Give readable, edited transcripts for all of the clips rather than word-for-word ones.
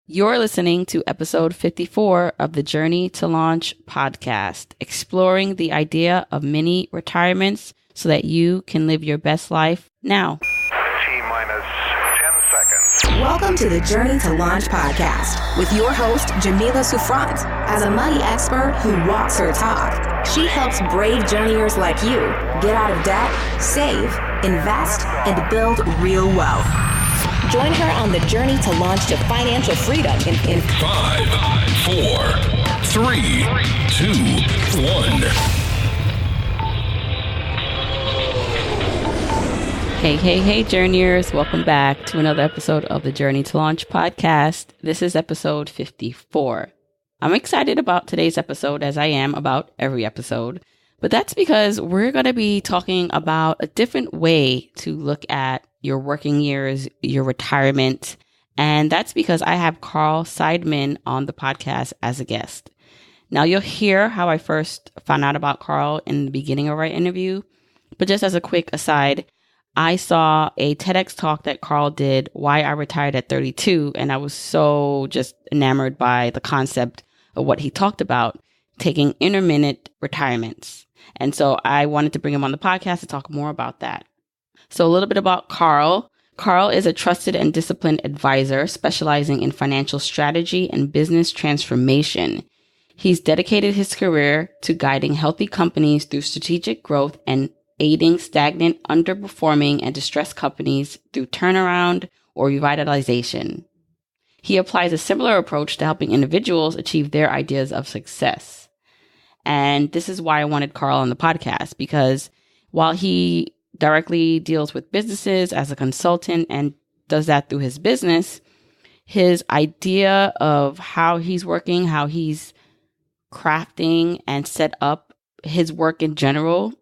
You're listening to episode 54 of the Journey to Launch podcast, exploring the idea of mini retirements so that you can live your best life now. T-minus 10 seconds. Welcome to the Journey to Launch podcast with your host, Jamila Souffrant. As a money expert who walks her talk, she helps brave journeyers like you get out of debt, save, invest, and build real wealth. Join her on the journey to launch to financial freedom in 5, 4, 3, 2, 1. Hey, journeyers. Welcome back to another episode of the Journey to Launch podcast. This is episode 54. I'm excited about today's episode, as I am about every episode, but that's because we're going to be talking about a different way to look at your working years, your retirement. And that's because I have Carl Seidman on the podcast as a guest. Now, you'll hear how I first found out about Carl in the beginning of our interview. But just as a quick aside, I saw a TEDx talk that Carl did, Why I Retired at 32. And I was so just enamored by the concept of what he talked about, taking intermittent retirements. And so I wanted to bring him on the podcast to talk more about that. So a little bit about Carl. Carl is a trusted and disciplined advisor specializing in financial strategy and business transformation. He's dedicated his career to guiding healthy companies through strategic growth and aiding stagnant, underperforming, and distressed companies through turnaround or revitalization. He applies a similar approach to helping individuals achieve their ideas of success. And this is why I wanted Carl on the podcast, because while he directly deals with businesses as a consultant and does that through his business, his idea of how he's working, how he's crafting and set up his work in general,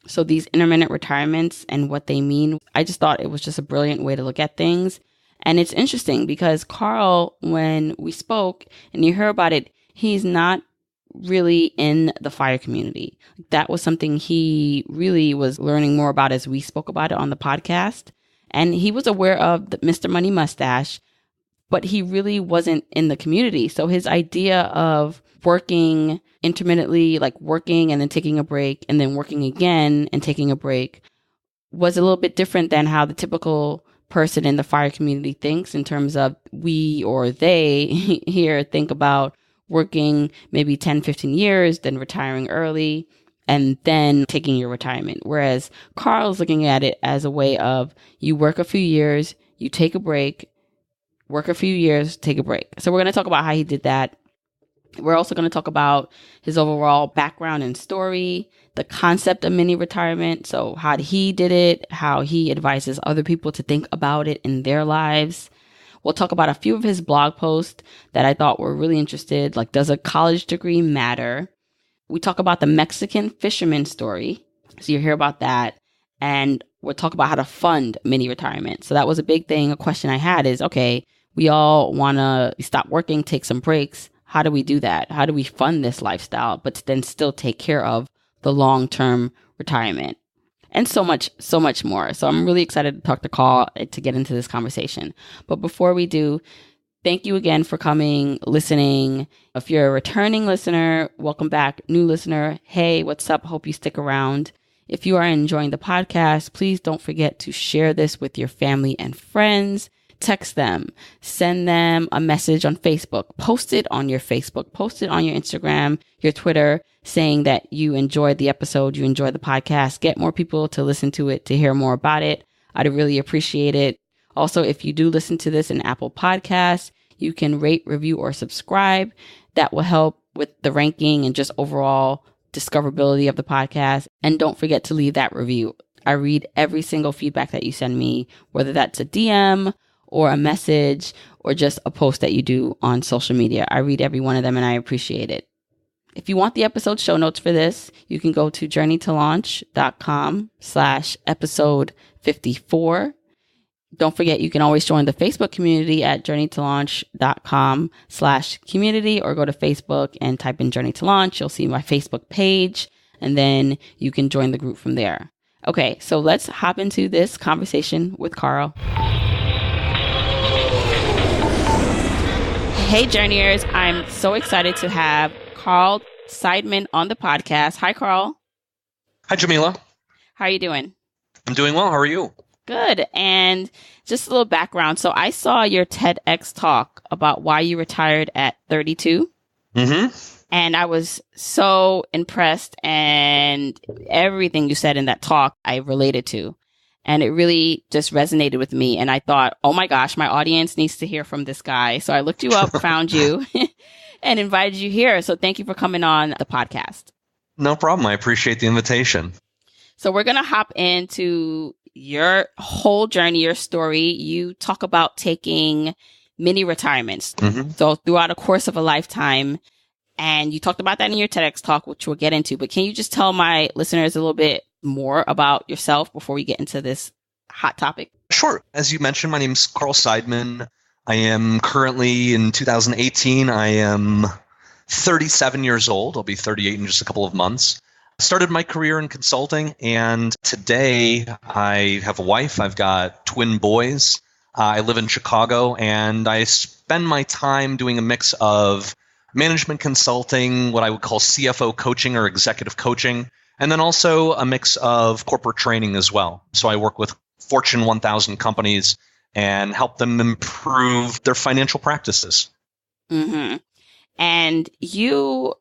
so these intermittent retirements and what they mean, I just thought it was just a brilliant way to look at things. And it's interesting because Carl, when we spoke and you hear about it, he's not really in the FIRE community. That was something he really was learning more about as we spoke about it on the podcast. And he was aware of the Mr. Money Mustache, but he really wasn't in the community. So his idea of working intermittently, like working and then taking a break and then working again and taking a break, was a little bit different than how the typical person in the FIRE community thinks, in terms of we or they here think about working maybe 10, 15 years, then retiring early, and then taking your retirement. Whereas Carl's looking at it as a way of you work a few years, you take a break, work a few years, take a break. So we're going to talk about how he did that. We're also going to talk about his overall background and story, the concept of mini retirement. So how he did it, how he advises other people to think about it in their lives. We'll talk about a few of his blog posts that I thought were really interested, like, does a college degree matter? We talk about the Mexican fisherman story. So you'll hear about that. And we'll talk about how to fund mini retirement. So that was a big thing. A question I had is, okay, we all want to stop working, take some breaks. How do we do that? How do we fund this lifestyle, but then still take care of the long-term retirement? And so much more. So I'm really excited to talk to Carl to get into this conversation. But before we do, thank you again for coming, listening. If you're a returning listener, welcome back. New listener, hey, what's up? Hope you stick around. If you are enjoying the podcast, please don't forget to share this with your family and friends. Text them, send them a message on Facebook, post it on your Facebook, post it on your Instagram, your Twitter, saying that you enjoyed the episode, you enjoyed the podcast. Get more people to listen to it, to hear more about it. I'd really appreciate it. Also, if you do listen to this in Apple Podcasts, you can rate, review, or subscribe. That will help with the ranking and just overall discoverability of the podcast. And don't forget to leave that review. I read every single feedback that you send me, whether that's a DM or a message or just a post that you do on social media. I read every one of them and I appreciate it. If you want the episode show notes for this, you can go to journeytolaunch.com/episode 54. Don't forget, you can always join the Facebook community at journeytolaunch.com/community, or go to Facebook and type in Journey to Launch. You'll see my Facebook page, and then you can join the group from there. Okay, so let's hop into this conversation with Carl. Hey, Journeyers. I'm so excited to have Carl Seidman on the podcast. Hi, Carl. Hi, Jamila. How are you doing? I'm doing well. How are you? Good. And just a little background. So I saw your TEDx talk about why you retired at 32. Mm-hmm. And I was so impressed, and everything you said in that talk I related to. And it really just resonated with me. And I thought, oh my gosh, my audience needs to hear from this guy. So I looked you up, found you, and invited you here. So thank you for coming on the podcast. No problem. I appreciate the invitation. So we're going to hop into your whole journey, your story. You talk about taking mini retirements. Mm-hmm. So throughout a course of a lifetime. And you talked about that in your TEDx talk, which we'll get into. But can you just tell my listeners a little bit more about yourself before we get into this hot topic? Sure. As you mentioned, my name's Carl Seidman. I am currently in 2018. I am 37 years old. I'll be 38 in just a couple of months. I started my career in consulting, and today I have a wife. I've got twin boys. I live in Chicago, and I spend my time doing a mix of management consulting, what I would call CFO coaching or executive coaching, and then also a mix of corporate training as well. So I work with Fortune 1000 companies and help them improve their financial practices. Mm-hmm. And you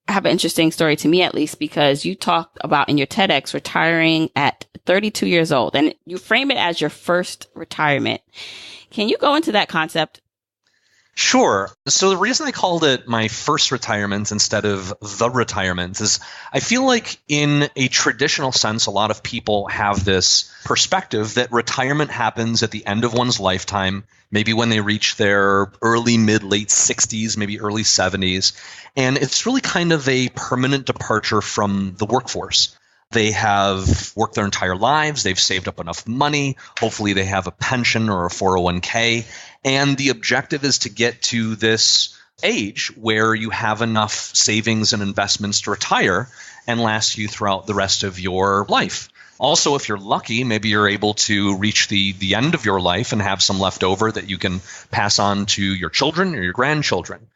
have an interesting story, to me at least, because you talked about in your TEDx retiring at 32 years old, and you frame it as your first retirement. Can you go into that concept? Sure. So the reason I called it my first retirement instead of the retirement is I feel like in a traditional sense, a lot of people have this perspective that retirement happens at the end of one's lifetime, maybe when they reach their early, mid, late 60s, maybe early 70s. And it's really kind of a permanent departure from the workforce. They have worked their entire lives. They've saved up enough money. Hopefully they have a pension or a 401k. And the objective is to get to this age where you have enough savings and investments to retire and last you throughout the rest of your life. Also, if you're lucky, maybe you're able to reach the end of your life and have some left over that you can pass on to your children or your grandchildren.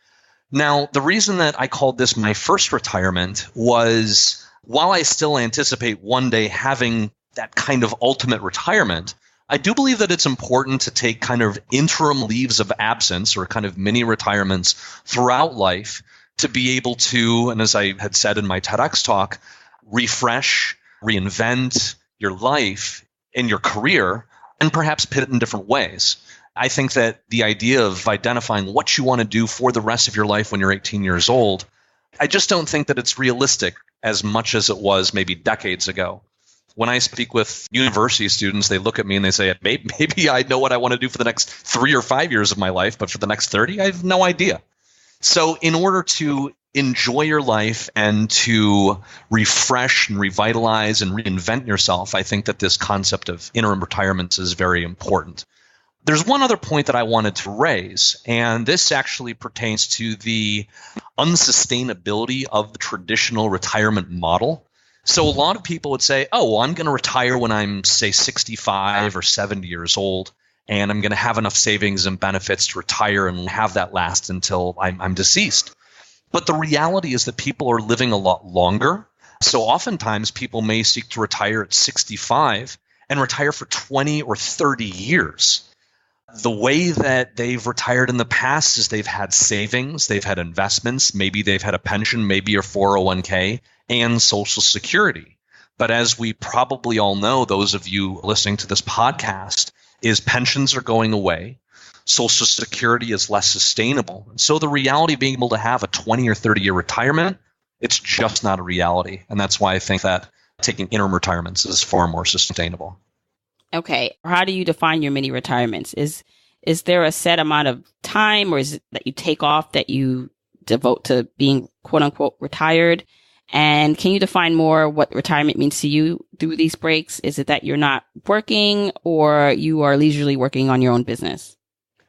Now, the reason that I called this my first retirement was while I still anticipate one day having that kind of ultimate retirement, I do believe that it's important to take kind of interim leaves of absence or kind of mini retirements throughout life to be able to, and as I had said in my TEDx talk, refresh, reinvent your life and your career and perhaps pivot in different ways. I think that the idea of identifying what you want to do for the rest of your life when you're 18 years old, I just don't think that it's realistic as much as it was maybe decades ago. When I speak with university students, they look at me and they say, maybe I know what I want to do for the next 3 or 5 years of my life, but for the next 30, I have no idea. So in order to enjoy your life and to refresh and revitalize and reinvent yourself, I think that this concept of interim retirements is very important. There's one other point that I wanted to raise, and this actually pertains to the unsustainability of the traditional retirement model. So a lot of people would say, oh, well, I'm going to retire when I'm, say, 65 or 70 years old, and I'm going to have enough savings and benefits to retire and have that last until I'm deceased. But the reality is that people are living a lot longer. So oftentimes people may seek to retire at 65 and retire for 20 or 30 years. The way that they've retired in the past is they've had savings, they've had investments, maybe they've had a pension, maybe a 401k, and Social Security. But as we probably all know, those of you listening to this podcast, is pensions are going away. Social Security is less sustainable. And so the reality of being able to have a 20 or 30-year retirement, it's just not a reality. And that's why I think that taking interim retirements is far more sustainable. Okay. How do you define your mini retirements? Is there a set amount of time, or is it that you take off that you devote to being quote unquote retired? And can you define more what retirement means to you through these breaks? Is it that you're not working or you are leisurely working on your own business?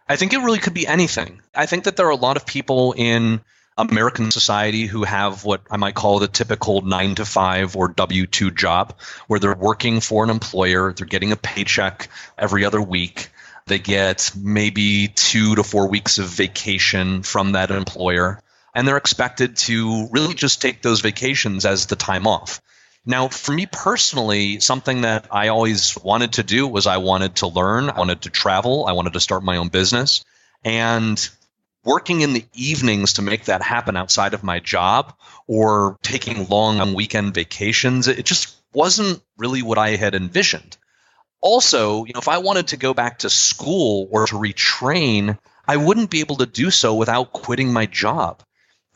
I think it really could be anything. I think that there are a lot of people in American society who have what I might call the typical 9-to-5 or W-2 job, where they're working for an employer, they're getting a paycheck every other week. They get maybe 2 to 4 weeks of vacation from that employer, and they're expected to really just take those vacations as the time off. Now, for me personally, something that I always wanted to do was I wanted to learn, I wanted to travel, I wanted to start my own business. And working in the evenings to make that happen outside of my job or taking long weekend vacations, it just wasn't really what I had envisioned. Also, if I wanted to go back to school or to retrain, I wouldn't be able to do so without quitting my job.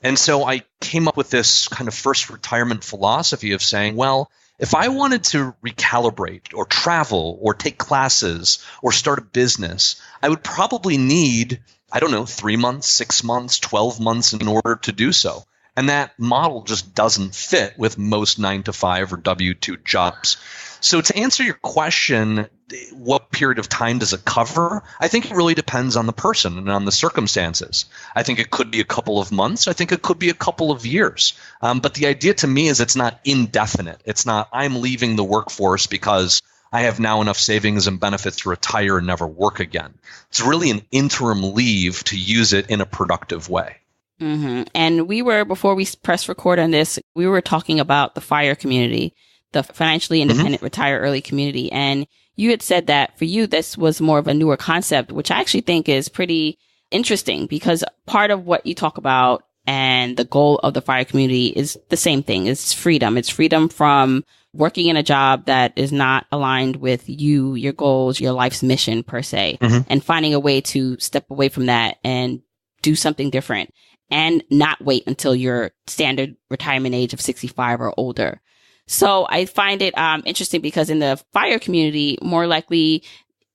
And so I came up with this kind of first retirement philosophy of saying, well, if I wanted to recalibrate or travel or take classes or start a business, I would probably need, 3 months, 6 months, 12 months in order to do so. And that model just doesn't fit with most 9-to-5 or W-2 jobs. So to answer your question, what period of time does it cover? I think it really depends on the person and on the circumstances. I think it could be a couple of months. I think it could be a couple of years. But the idea to me is it's not indefinite. It's not I'm leaving the workforce because I have now enough savings and benefits to retire and never work again. It's really an interim leave to use it in a productive way. Mm-hmm. And before we press record on this, we were talking about the FIRE community, the financially independent retire early community. And you had said that for you, this was more of a newer concept, which I actually think is pretty interesting because part of what you talk about and the goal of the FIRE community is the same thing. It's freedom. It's freedom from working in a job that is not aligned with you, your goals, your life's mission per se, and finding a way to step away from that and do something different and not wait until your standard retirement age of 65 or older. So I find it interesting because in the FIRE community, more likely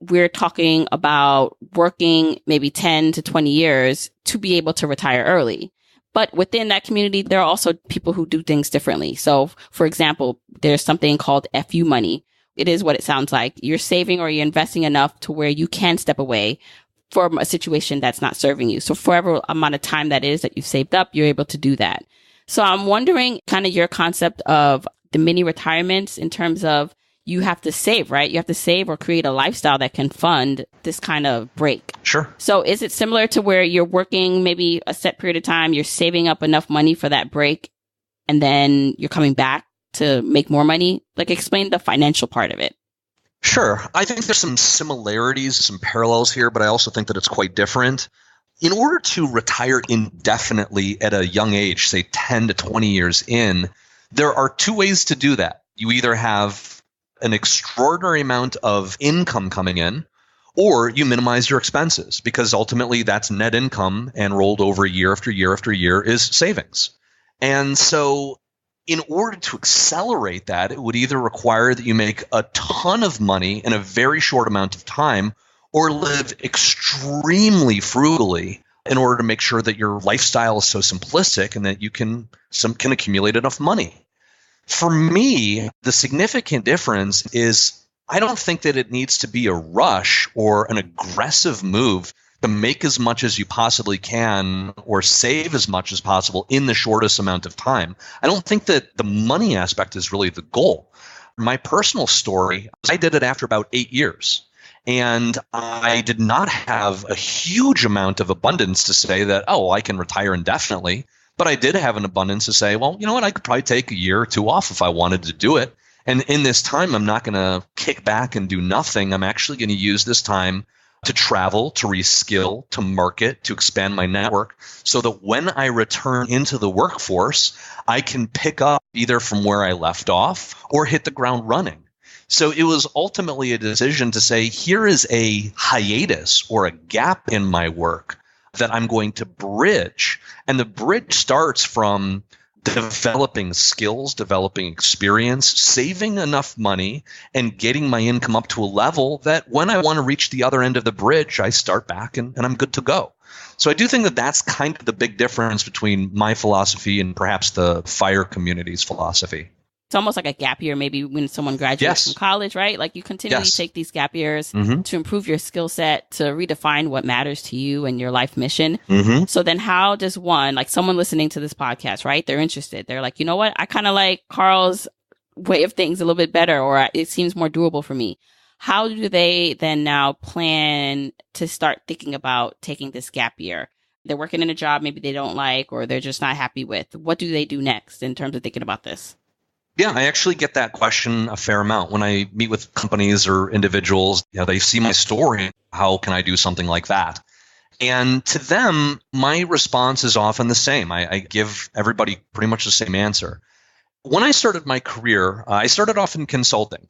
we're talking about working maybe 10 to 20 years to be able to retire early. But within that community, there are also people who do things differently. So, for example, there's something called FU money. It is what it sounds like. You're saving or you're investing enough to where you can step away from a situation that's not serving you. So for whatever amount of time that is that you've saved up, you're able to do that. So I'm wondering kind of your concept of the mini retirements in terms of you have to save, right? You have to save or create a lifestyle that can fund this kind of break. Sure. So is it similar to where you're working maybe a set period of time, you're saving up enough money for that break, and then you're coming back to make more money? Like, explain the financial part of it. Sure. I think there's some similarities, some parallels here, but I also think that it's quite different. In order to retire indefinitely at a young age, say 10 to 20 years in, there are two ways to do that. You either have an extraordinary amount of income coming in, or you minimize your expenses, because ultimately that's net income and rolled over year after year after year is savings. And so in order to accelerate that, it would either require that you make a ton of money in a very short amount of time, or live extremely frugally in order to make sure that your lifestyle is so simplistic and that you can accumulate enough money. For me, the significant difference is I don't think that it needs to be a rush or an aggressive move to make as much as you possibly can or save as much as possible in the shortest amount of time. I don't think that the money aspect is really the goal. My personal story, I did it after about 8 years. And I did not have a huge amount of abundance to say that, I can retire indefinitely. But I did have an abundance to say, well, you know what, I could probably take a year or two off if I wanted to do it. And in this time, I'm not going to kick back and do nothing. I'm actually going to use this time to travel, to reskill, to market, to expand my network so that when I return into the workforce, I can pick up either from where I left off or hit the ground running. So it was ultimately a decision to say, here is a hiatus or a gap in my work that I'm going to bridge. And the bridge starts from developing skills, developing experience, saving enough money, and getting my income up to a level that when I want to reach the other end of the bridge, I start back and I'm good to go. So I do think that that's kind of the big difference between my philosophy and perhaps the FIRE community's philosophy. It's almost like a gap year, maybe when someone graduates from college, right? Like you continually take these gap years to improve your skill set, to redefine what matters to you and your life mission. So then how does one, like someone listening to this podcast, right? They're interested. They're like, you know what? I kind of like Carl's way of things a little bit better, or it seems more doable for me. how do they then now plan to start thinking about taking this gap year? They're working in a job maybe they don't like or they're just not happy with. What do they do next in terms of thinking about this? Yeah, I actually get that question a fair amount when I meet with companies or individuals. They see my story. How can I do something like that? And to them, my response is often the same. I give everybody pretty much the same answer. When I started my career, I started off in consulting.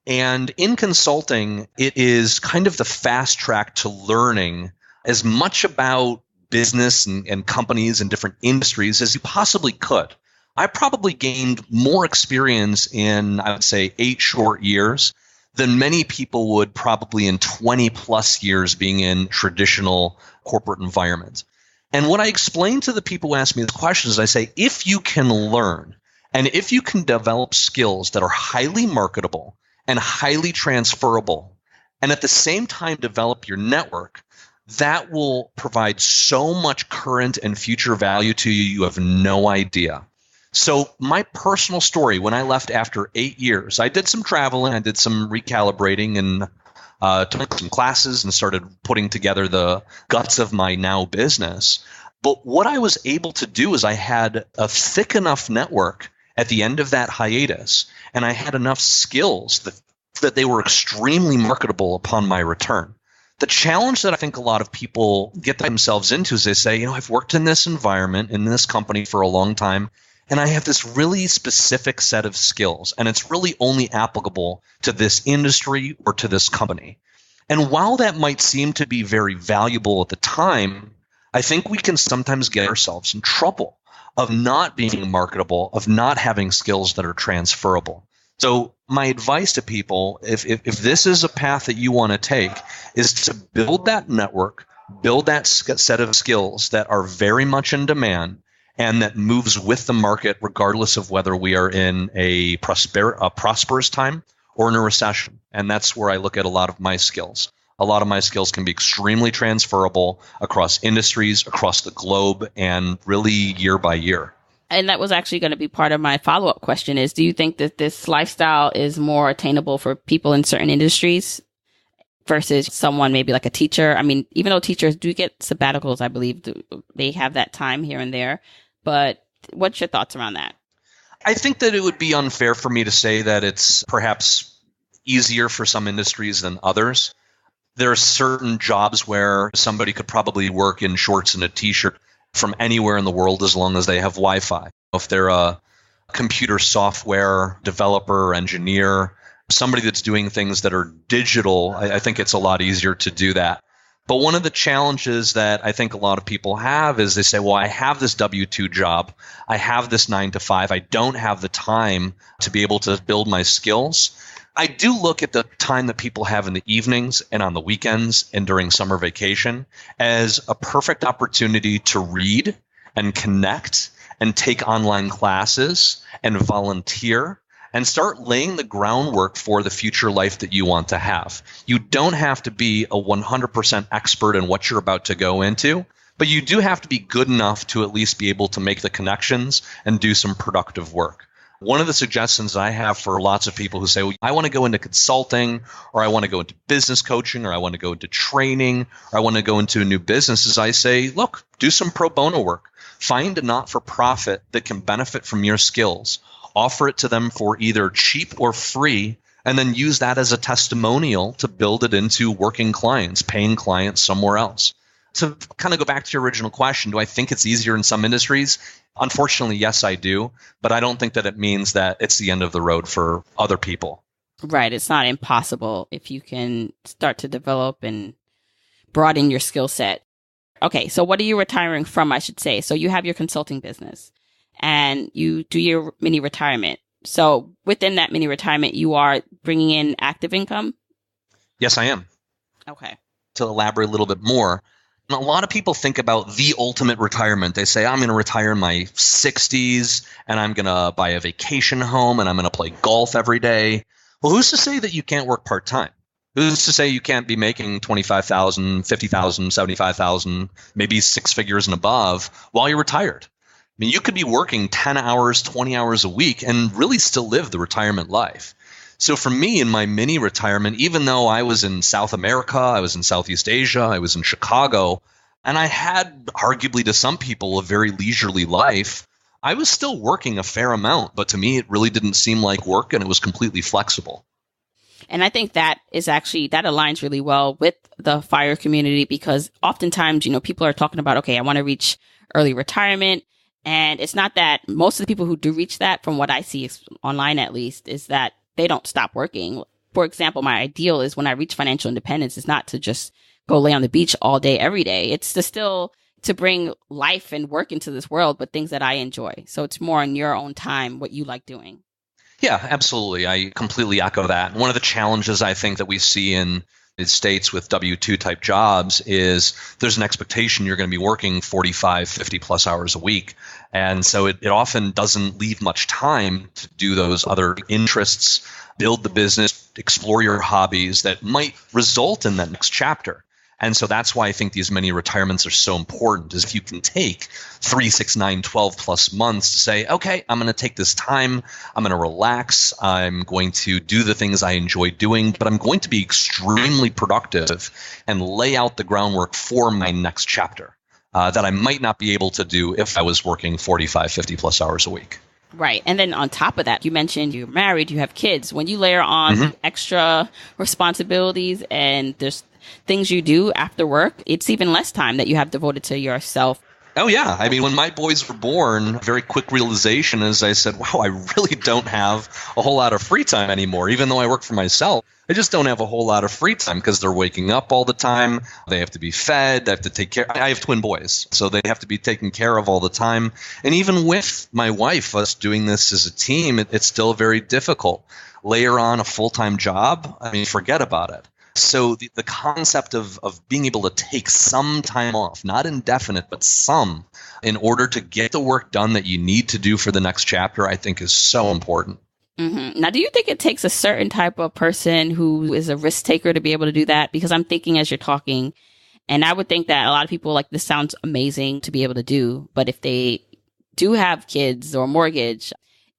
And in consulting, it is kind of the fast track to learning as much about business and companies and different industries as you possibly could. I probably gained more experience in, I would say, 8 short years than many people would probably in 20 plus years being in traditional corporate environments. And what I explain to the people who ask me the questions, I say, if you can learn and if you can develop skills that are highly marketable and highly transferable, and at the same time develop your network, that will provide so much current and future value to you, you have no idea. So my personal story, when I left after 8 years, I did some traveling, I did some recalibrating and took some classes and started putting together the guts of my now business. But what I was able to do is I had a thick enough network at the end of that hiatus, and I had enough skills that they were extremely marketable upon my return. The challenge that I think a lot of people get themselves into is they say, I've worked in this environment, in this company for a long time, and I have this really specific set of skills, and it's really only applicable to this industry or to this company. And while that might seem to be very valuable at the time, I think we can sometimes get ourselves in trouble of not being marketable, of not having skills that are transferable. So my advice to people, if this is a path that you want to take, is to build that network, build that set of skills that are very much in demand and that moves with the market regardless of whether we are in a prosperous time or in a recession. And that's where I look at a lot of my skills. A lot of my skills can be extremely transferable across industries, across the globe, and really year by year. And that was actually going to be part of my follow-up question is, do you think that this lifestyle is more attainable for people in certain industries versus someone maybe like a teacher? I mean, even though teachers do get sabbaticals, I believe they have that time here and there. But what's your thoughts around that? I think that it would be unfair for me to say that it's perhaps easier for some industries than others. There are certain jobs where somebody could probably work in shorts and a t-shirt from anywhere in the world as long as they have Wi-Fi. If they're a computer software developer or engineer, somebody that's doing things that are digital, I think it's a lot easier to do that. But one of the challenges that I think a lot of people have is they say, well, I have this W-2 job. I have this 9 to 5. I don't have the time to be able to build my skills. I do look at the time that people have in the evenings and on the weekends and during summer vacation as a perfect opportunity to read and connect and take online classes and volunteer and start laying the groundwork for the future life that you want to have. You don't have to be a 100% expert in what you're about to go into, but you do have to be good enough to at least be able to make the connections and do some productive work. One of the suggestions I have for lots of people who say, well, I want to go into consulting, or I want to go into business coaching, or I want to go into training, or I want to go into a new business, is I say, look, do some pro bono work. Find a not-for-profit that can benefit from your skills. Offer it to them for either cheap or free, and then use that as a testimonial to build it into working clients, paying clients somewhere else. To kind of go back to your original question, do I think it's easier in some industries? Unfortunately, yes, I do. But I don't think that it means that it's the end of the road for other people. Right. It's not impossible if you can start to develop and broaden your skill set. Okay. So what are you retiring from, I should say? So you have your consulting business and you do your mini retirement. So within that mini retirement, you are bringing in active income? Yes, I am. Okay. To elaborate a little bit more, a lot of people think about the ultimate retirement. They say, I'm going to retire in my 60s and I'm going to buy a vacation home and I'm going to play golf every day. Well, who's to say that you can't work part-time? Who's to say you can't be making $25,000, $50,000, $75,000, maybe 6 figures and above while you're retired? I mean, you could be working 10 hours, 20 hours a week and really still live the retirement life. So for me, in my mini retirement, even though I was in South America, I was in Southeast Asia, I was in Chicago, and I had arguably to some people a very leisurely life, I was still working a fair amount. But to me, it really didn't seem like work, and it was completely flexible. And I think that aligns really well with the FIRE community, because oftentimes, people are talking about, okay, I want to reach early retirement. And it's not that most of the people who do reach that, from what I see online at least, is that they don't stop working. For example, my ideal is when I reach financial independence is not to just go lay on the beach all day, every day. It's to bring life and work into this world, but things that I enjoy. So it's more on your own time, what you like doing. Yeah, absolutely. I completely echo that. One of the challenges I think that we see in the States with W-2 type jobs is there's an expectation you're going to be working 45, 50 plus hours a week. And so it often doesn't leave much time to do those other interests, build the business, explore your hobbies that might result in that next chapter. And so that's why I think these mini retirements are so important, is if you can take 3, 6, 9, 12 plus months to say, okay, I'm going to take this time, I'm going to relax, I'm going to do the things I enjoy doing, but I'm going to be extremely productive and lay out the groundwork for my next chapter that I might not be able to do if I was working 45, 50 plus hours a week. Right. And then on top of that, you mentioned you're married, you have kids. When you layer on extra responsibilities and there's things you do after work, it's even less time that you have devoted to yourself. Oh, yeah. I mean, when my boys were born, very quick realization is I said, wow, I really don't have a whole lot of free time anymore. Even though I work for myself, I just don't have a whole lot of free time because they're waking up all the time. They have to be fed. They have to take care. I have twin boys, so they have to be taken care of all the time. And even with my wife, us doing this as a team, it's still very difficult. Layer on a full-time job, I mean, forget about it. So the concept of being able to take some time off, not indefinite, but some, in order to get the work done that you need to do for the next chapter, I think is so important. Mm-hmm. Now, do you think it takes a certain type of person who is a risk taker to be able to do that? Because I'm thinking as you're talking, and I would think that a lot of people like, this sounds amazing to be able to do, but if they do have kids or mortgage,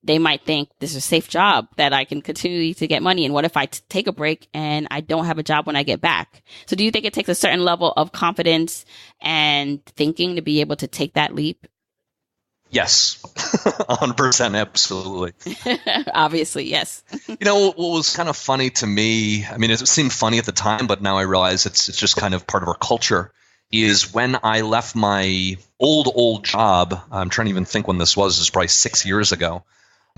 they might think this is a safe job that I can continue to get money. And what if I take a break and I don't have a job when I get back? So do you think it takes a certain level of confidence and thinking to be able to take that leap? Yes, 100%, absolutely. Obviously, yes. What was kind of funny to me, I mean, it seemed funny at the time, but now I realize it's just kind of part of our culture, is when I left my old job, I'm trying to even think when this was probably 6 years ago.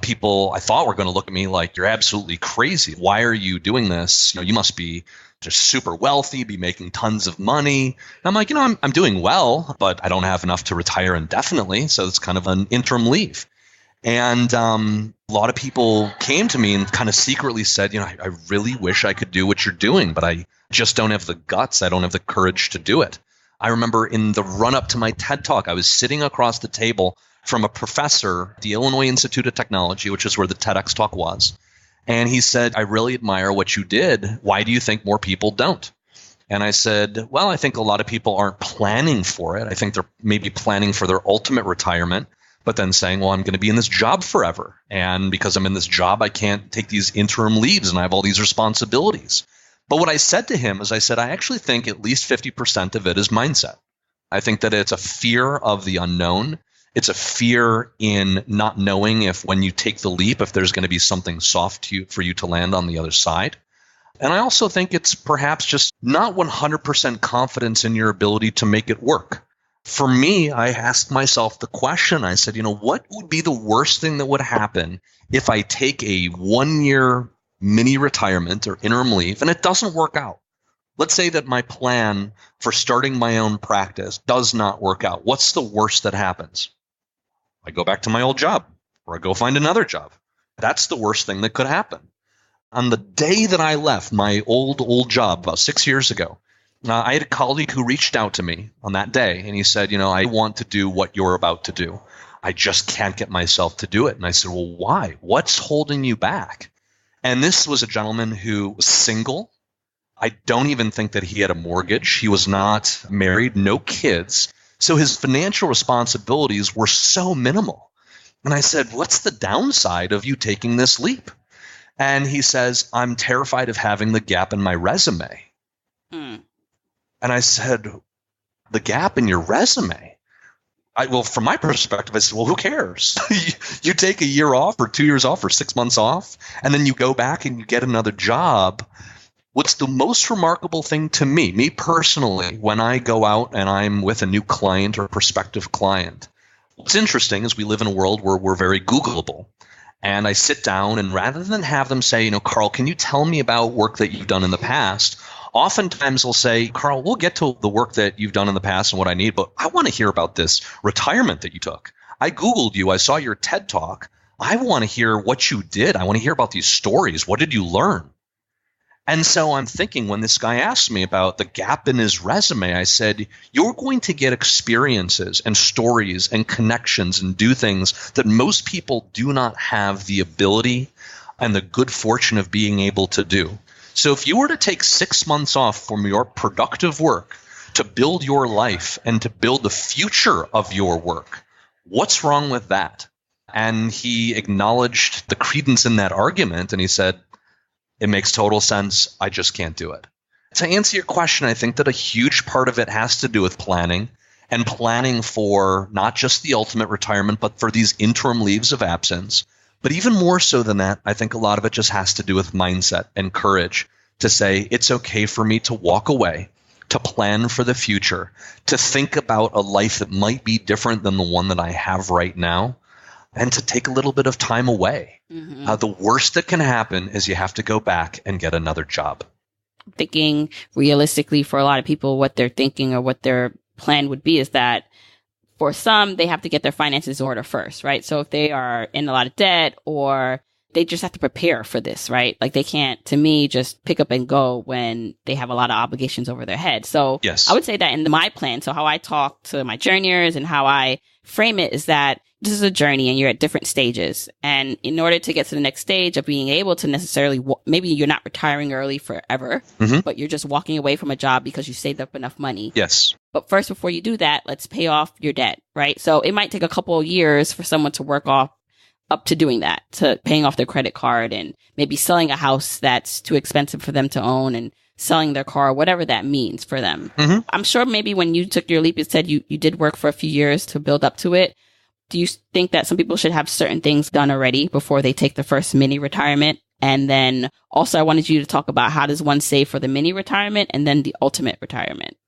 People I thought were going to look at me like, you're absolutely crazy. Why are you doing this? You must be just super wealthy, be making tons of money. And I'm like, I'm doing well, but I don't have enough to retire indefinitely. So it's kind of an interim leave. And a lot of people came to me and kind of secretly said, I really wish I could do what you're doing, but I just don't have the guts. I don't have the courage to do it. I remember in the run-up to my TED Talk, I was sitting across the table from a professor at the Illinois Institute of Technology, which is where the TEDx talk was. And he said, I really admire what you did. Why do you think more people don't? And I said, well, I think a lot of people aren't planning for it. I think they're maybe planning for their ultimate retirement, but then saying, well, I'm going to be in this job forever. And because I'm in this job, I can't take these interim leaves and I have all these responsibilities. But what I said to him is I said, I actually think at least 50% of it is mindset. I think that it's a fear of the unknown. It's a fear in not knowing if when you take the leap, if there's going to be something soft for you to land on the other side. And I also think it's perhaps just not 100% confidence in your ability to make it work. For me, I asked myself the question, I said, what would be the worst thing that would happen if I take a 1-year mini retirement or interim leave and it doesn't work out? Let's say that my plan for starting my own practice does not work out. What's the worst that happens? I go back to my old job or I go find another job. That's the worst thing that could happen. On the day that I left my old job about 6 years ago, I had a colleague who reached out to me on that day and he said, I want to do what you're about to do. I just can't get myself to do it. And I said, well, why? What's holding you back? And this was a gentleman who was single. I don't even think that he had a mortgage. He was not married, no kids. So his financial responsibilities were so minimal. And I said, what's the downside of you taking this leap? And he says, I'm terrified of having the gap in my resume. And I said, the gap in your resume? Well, from my perspective, I said, well, who cares? You take a year off or 2 years off or 6 months off, and then you go back and you get another job. What's the most remarkable thing to me personally, when I go out and I'm with a new client or prospective client, what's interesting is we live in a world where we're very Googleable. And I sit down, and rather than have them say, Carl, can you tell me about work that you've done in the past? Oftentimes they'll say, Carl, we'll get to the work that you've done in the past and what I need, but I want to hear about this retirement that you took. I Googled you. I saw your TED Talk. I want to hear what you did. I want to hear about these stories. What did you learn? And so I'm thinking, when this guy asked me about the gap in his resume, I said, you're going to get experiences and stories and connections and do things that most people do not have the ability and the good fortune of being able to do. So if you were to take 6 months off from your productive work to build your life and to build the future of your work, what's wrong with that? And he acknowledged the credence in that argument, and he said, it makes total sense. I just can't do it. To answer your question, I think that a huge part of it has to do with planning, and planning for not just the ultimate retirement, but for these interim leaves of absence. But even more so than that, I think a lot of it just has to do with mindset and courage to say, it's okay for me to walk away, to plan for the future, to think about a life that might be different than the one that I have right now, and to take a little bit of time away. The worst that can happen is you have to go back and get another job. Thinking realistically for a lot of people, what they're thinking or what their plan would be is that for some, they have to get their finances in order first, right? So if they are in a lot of debt, or they just have to prepare for this, right? Like they can't, to me, just pick up and go when they have a lot of obligations over their head. So yes. I would say that in my plan, so how I talk to my journeyers and how I frame it is that this is a journey and you're at different stages. And in order to get to the next stage of being able to necessarily, maybe you're not retiring early forever, but you're just walking away from a job because you saved up enough money. Yes. But first, before you do that, let's pay off your debt, right? So it might take a couple of years for someone to work up to doing that, to paying off their credit card and maybe selling a house that's too expensive for them to own and selling their car, whatever that means for them. I'm sure maybe when you took your leap, you said you did work for a few years to build up to it. Do you think that some people should have certain things done already before they take the first mini retirement? And then also I wanted you to talk about how does one save for the mini retirement and then the ultimate retirement?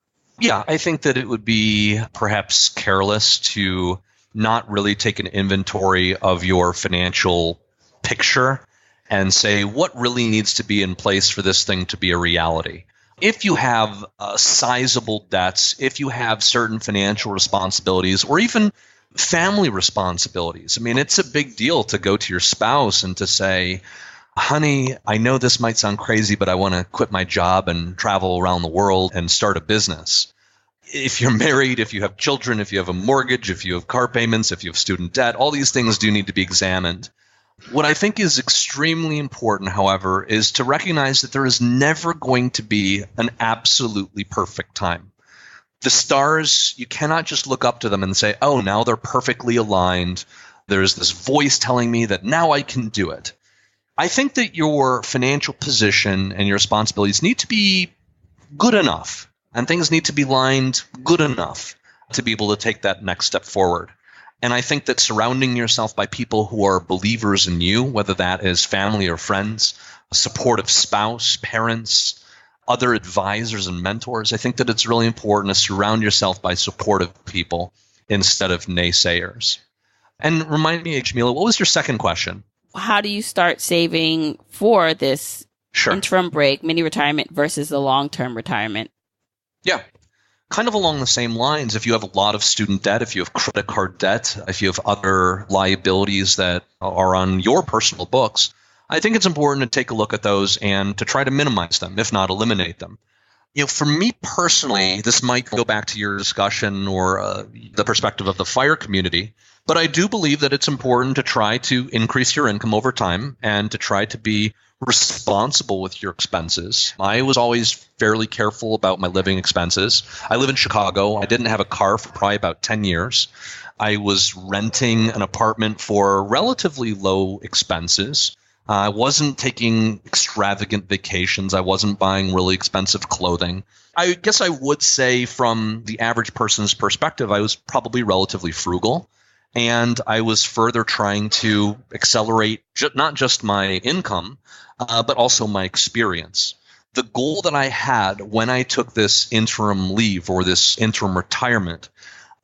Yeah, I think that it would be perhaps careless to not really take an inventory of your financial picture and say what really needs to be in place for this thing to be a reality. If you have sizable debts, if you have certain financial responsibilities, or even family responsibilities. I mean, it's a big deal to go to your spouse and to say, honey, I know this might sound crazy, but I want to quit my job and travel around the world and start a business. If you're married, if you have children, if you have a mortgage, if you have car payments, if you have student debt, all these things do need to be examined. What I think is extremely important, however, is to recognize that there is never going to be an absolutely perfect time. The stars, you cannot just look up to them and say, oh, now they're perfectly aligned. There's this voice telling me that now I can do it. I think that your financial position and your responsibilities need to be good enough, and things need to be lined good enough to be able to take that next step forward. And I think that surrounding yourself by people who are believers in you, whether that is family or friends, a supportive spouse, parents, other advisors and mentors, I think that it's really important to surround yourself by supportive people instead of naysayers. And remind me, Jamila, what was your second question? How do you start saving for this interim break, mini retirement versus the long-term retirement? Yeah, kind of along the same lines. If you have a lot of student debt, if you have credit card debt, if you have other liabilities that are on your personal books, I think it's important to take a look at those and to try to minimize them, if not eliminate them. For me personally, this might go back to your discussion or the perspective of the FIRE community, but I do believe that it's important to try to increase your income over time and to try to be responsible with your expenses. I was always fairly careful about my living expenses. I live in Chicago. I didn't have a car for probably about 10 years. I was renting an apartment for relatively low expenses. I wasn't taking extravagant vacations. I wasn't buying really expensive clothing. I guess I would say from the average person's perspective, I was probably relatively frugal. And I was further trying to accelerate not just my income, but also my experience. The goal that I had when I took this interim leave or this interim retirement,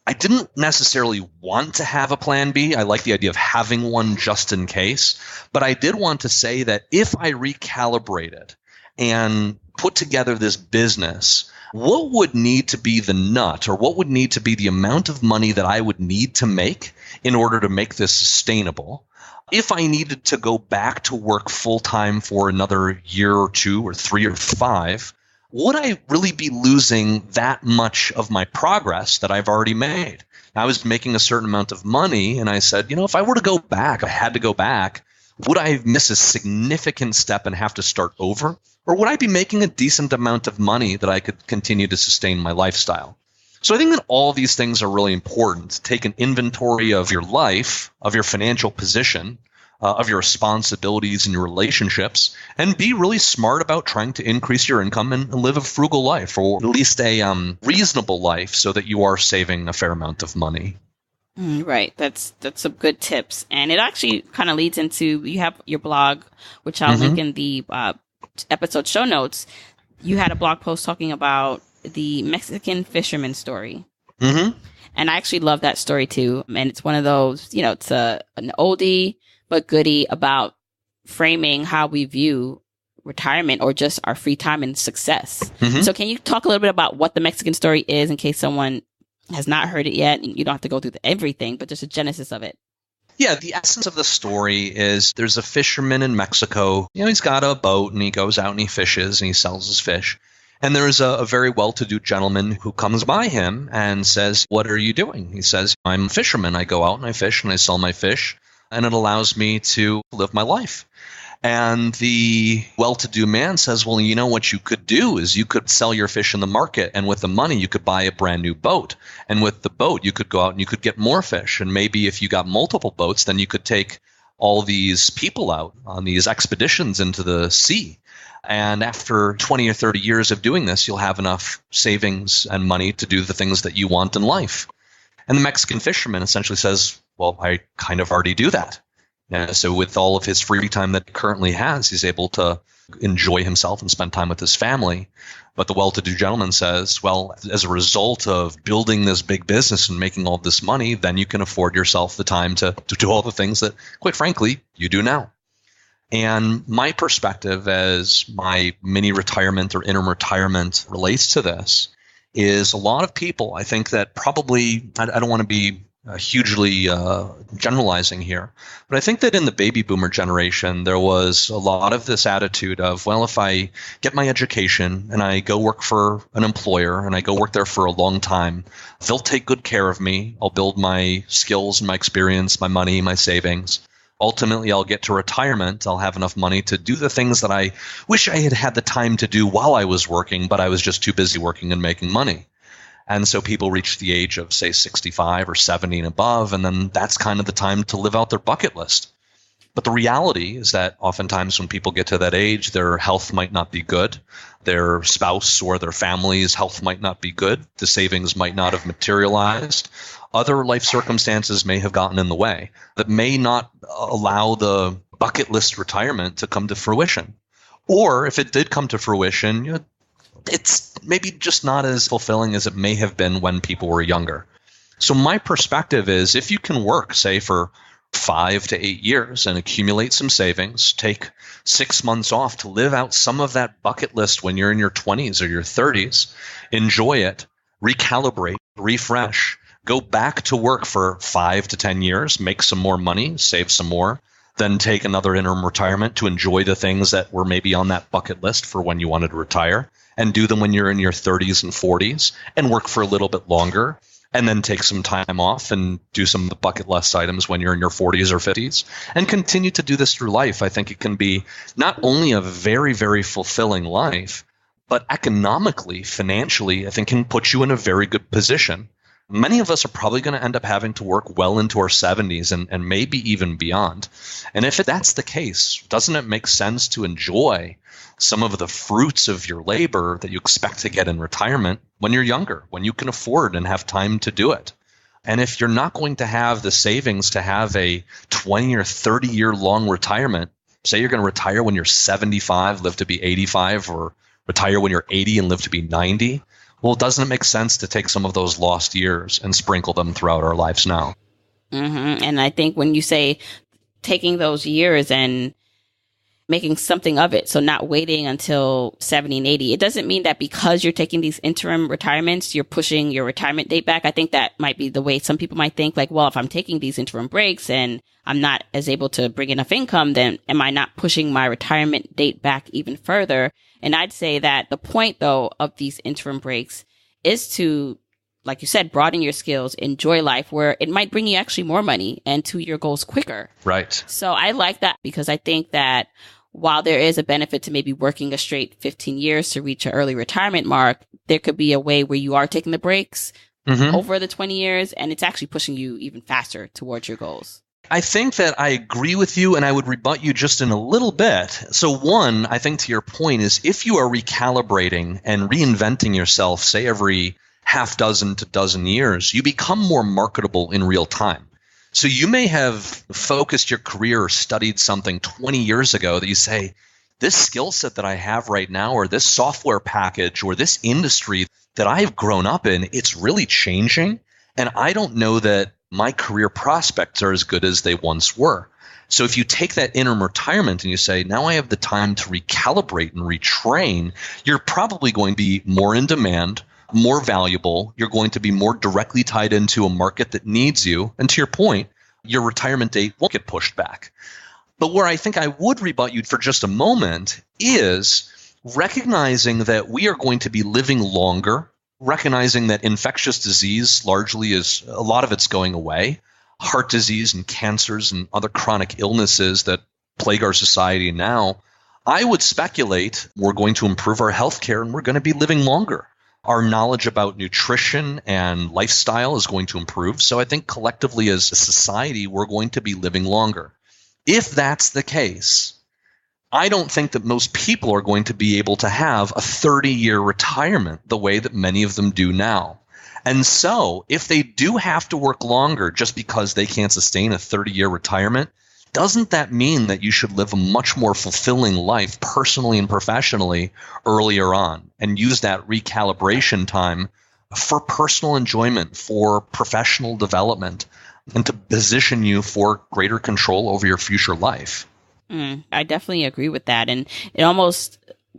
I didn't necessarily want to have a plan B. I like the idea of having one just in case. But I did want to say that if I recalibrated and put together this business, what would need to be the nut, or what would need to be the amount of money that I would need to make in order to make this sustainable? If I needed to go back to work full-time for another year or 2 or 3 or 5, would I really be losing that much of my progress that I've already made? I was making a certain amount of money, and I said, if I were to go back, I had to go back, would I miss a significant step and have to start over? Or would I be making a decent amount of money that I could continue to sustain my lifestyle? So I think that all these things are really important. To take an inventory of your life, of your financial position, of your responsibilities and your relationships, and be really smart about trying to increase your income and live a frugal life, or at least a reasonable life, so that you are saving a fair amount of money. Right. That's some good tips. And it actually kind of leads into, you have your blog, which I'll link in the episode show notes. You had a blog post talking about the Mexican fisherman story. And I actually love that story too. And it's one of those, it's an oldie but goodie about framing how we view retirement or just our free time and success. So can you talk a little bit about what the Mexican story is in case someone has not heard it yet? And you don't have to go through everything, but just a genesis of it. Yeah, the essence of the story is there's a fisherman in Mexico. He's got a boat and he goes out and he fishes and he sells his fish. And there's a very well-to-do gentleman who comes by him and says, "What are you doing?" He says, "I'm a fisherman. I go out and I fish and I sell my fish, and it allows me to live my life." And the well-to-do man says, "Well, what you could do is you could sell your fish in the market, and with the money you could buy a brand new boat. And with the boat you could go out and you could get more fish. And maybe if you got multiple boats, then you could take all these people out on these expeditions into the sea. And after 20 or 30 years of doing this, you'll have enough savings and money to do the things that you want in life." And the Mexican fisherman essentially says, "Well, I kind of already do that." And so with all of his free time that he currently has, he's able to enjoy himself and spend time with his family. But the well-to-do gentleman says, "Well, as a result of building this big business and making all this money, then you can afford yourself the time to do all the things that, quite frankly, you do now." And my perspective as my mini retirement or interim retirement relates to this is a lot of people, I think that probably, I don't want to be hugely generalizing here, but I think that in the baby boomer generation, there was a lot of this attitude of, well, if I get my education and I go work for an employer and I go work there for a long time, they'll take good care of me. I'll build my skills and my experience, my money, my savings. Ultimately, I'll get to retirement. I'll have enough money to do the things that I wish I had had the time to do while I was working, but I was just too busy working and making money. And so people reach the age of, say, 65 or 70 and above, and then that's kind of the time to live out their bucket list. But the reality is that oftentimes when people get to that age, their health might not be good. Their spouse or their family's health might not be good. The savings might not have materialized. Other life circumstances may have gotten in the way that may not allow the bucket list retirement to come to fruition. Or if it did come to fruition, it's maybe just not as fulfilling as it may have been when people were younger. So my perspective is, if you can work, say, for 5 to 8 years and accumulate some savings, take 6 months off to live out some of that bucket list when you're in your 20s or your 30s, enjoy it, recalibrate, refresh, go back to work for 5 to 10 years, make some more money, save some more, then take another interim retirement to enjoy the things that were maybe on that bucket list for when you wanted to retire, and do them when you're in your 30s and 40s, and work for a little bit longer, and then take some time off and do some of the bucket list items when you're in your 40s or 50s, and continue to do this through life. I think it can be not only a very, very fulfilling life, but economically, financially, I think can put you in a very good position. many of us are probably going to end up having to work well into our 70s and maybe even beyond. And if that's the case, doesn't it make sense to enjoy some of the fruits of your labor that you expect to get in retirement when you're younger, when you can afford and have time to do it? And if you're not going to have the savings to have a 20 or 30 year long retirement, say you're going to retire when you're 75, live to be 85, or retire when you're 80 and live to be 90, well, doesn't it make sense to take some of those lost years and sprinkle them throughout our lives now? Mm-hmm. And I think when you say taking those years and making something of it, so not waiting until 70 and 80, it doesn't mean that because you're taking these interim retirements, you're pushing your retirement date back. I think that might be the way some people might think, like, well, if I'm taking these interim breaks and I'm not as able to bring enough income, then am I not pushing my retirement date back even further? And I'd say that the point, though, of these interim breaks is to, like you said, broaden your skills, enjoy life, where it might bring you actually more money and to your goals quicker. Right. So I like that, because I think that while there is a benefit to maybe working a straight 15 years to reach an early retirement mark, there could be a way where you are taking the breaks over the 20 years, and it's actually pushing you even faster towards your goals. I think that I agree with you, and I would rebut you just in a little bit. So one, I think to your point is, if you are recalibrating and reinventing yourself, say every half dozen to dozen years, you become more marketable in real time. So you may have focused your career or studied something 20 years ago that you say, this skill set that I have right now, or this software package, or this industry that I've grown up in, it's really changing. And I don't know that my career prospects are as good as they once were. So if you take that interim retirement and you say, now I have the time to recalibrate and retrain, you're probably going to be more in demand, more valuable. You're going to be more directly tied into a market that needs you. And to your point, your retirement date won't get pushed back. But where I think I would rebut you for just a moment is recognizing that we are going to be living longer, recognizing that infectious disease largely is, a lot of it's going away. Heart disease and cancers and other chronic illnesses that plague our society now, I would speculate we're going to improve our healthcare and we're going to be living longer. Our knowledge about nutrition and lifestyle is going to improve. So I think collectively as a society, we're going to be living longer. If that's the case, I don't think that most people are going to be able to have a 30-year retirement the way that many of them do now. And so if they do have to work longer just because they can't sustain a 30-year retirement, doesn't that mean that you should live a much more fulfilling life personally and professionally earlier on and use that recalibration time for personal enjoyment, for professional development, and to position you for greater control over your future life? I definitely agree with that. And it almost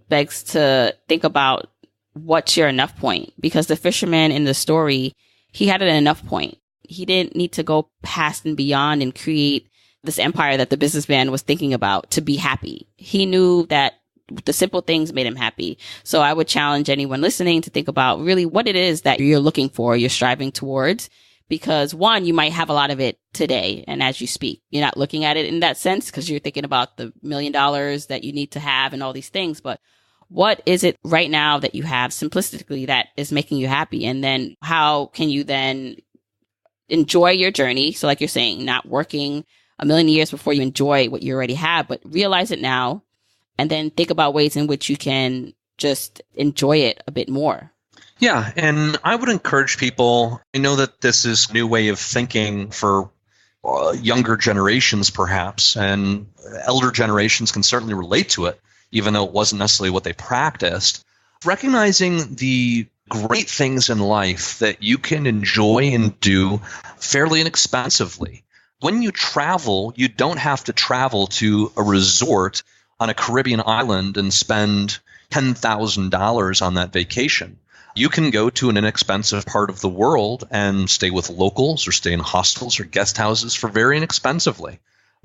begs to think about what's your enough point, because the fisherman in the story, he had an enough point. He didn't need to go past and beyond and create this empire that the businessman was thinking about to be happy. He knew that the simple things made him happy. So I would challenge anyone listening to think about really what it is that you're looking for, you're striving towards. Because one, you might have a lot of it today. And as you speak, you're not looking at it in that sense because you're thinking about the $1 million that you need to have and all these things. But what is it right now that you have simplistically that is making you happy? And then how can you then enjoy your journey? So like you're saying, not working a million years before you enjoy what you already have, but realize it now. And then think about ways in which you can just enjoy it a bit more. Yeah, and I would encourage people, I know that this is a new way of thinking for younger generations perhaps, and elder generations can certainly relate to it, even though it wasn't necessarily what they practiced. Recognizing the great things in life that you can enjoy and do fairly inexpensively. When you travel, you don't have to travel to a resort on a Caribbean island and spend $10,000 on that vacation. You can go to an inexpensive part of the world and stay with locals or stay in hostels or guest houses for very inexpensively.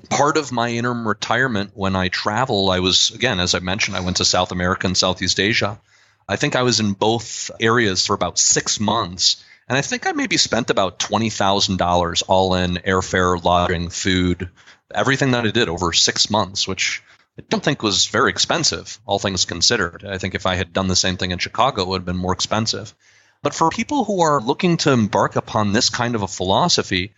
Part of my interim retirement when I travel, I was, again, as I mentioned, I went to South America and Southeast Asia. I think I was in both areas for about 6 months. And I think I maybe spent about $20,000 all in airfare, lodging, food, everything that I did over 6 months, which I don't think was very expensive, all things considered. I think if I had done the same thing in Chicago, it would have been more expensive. But for people who are looking to embark upon this kind of a philosophy,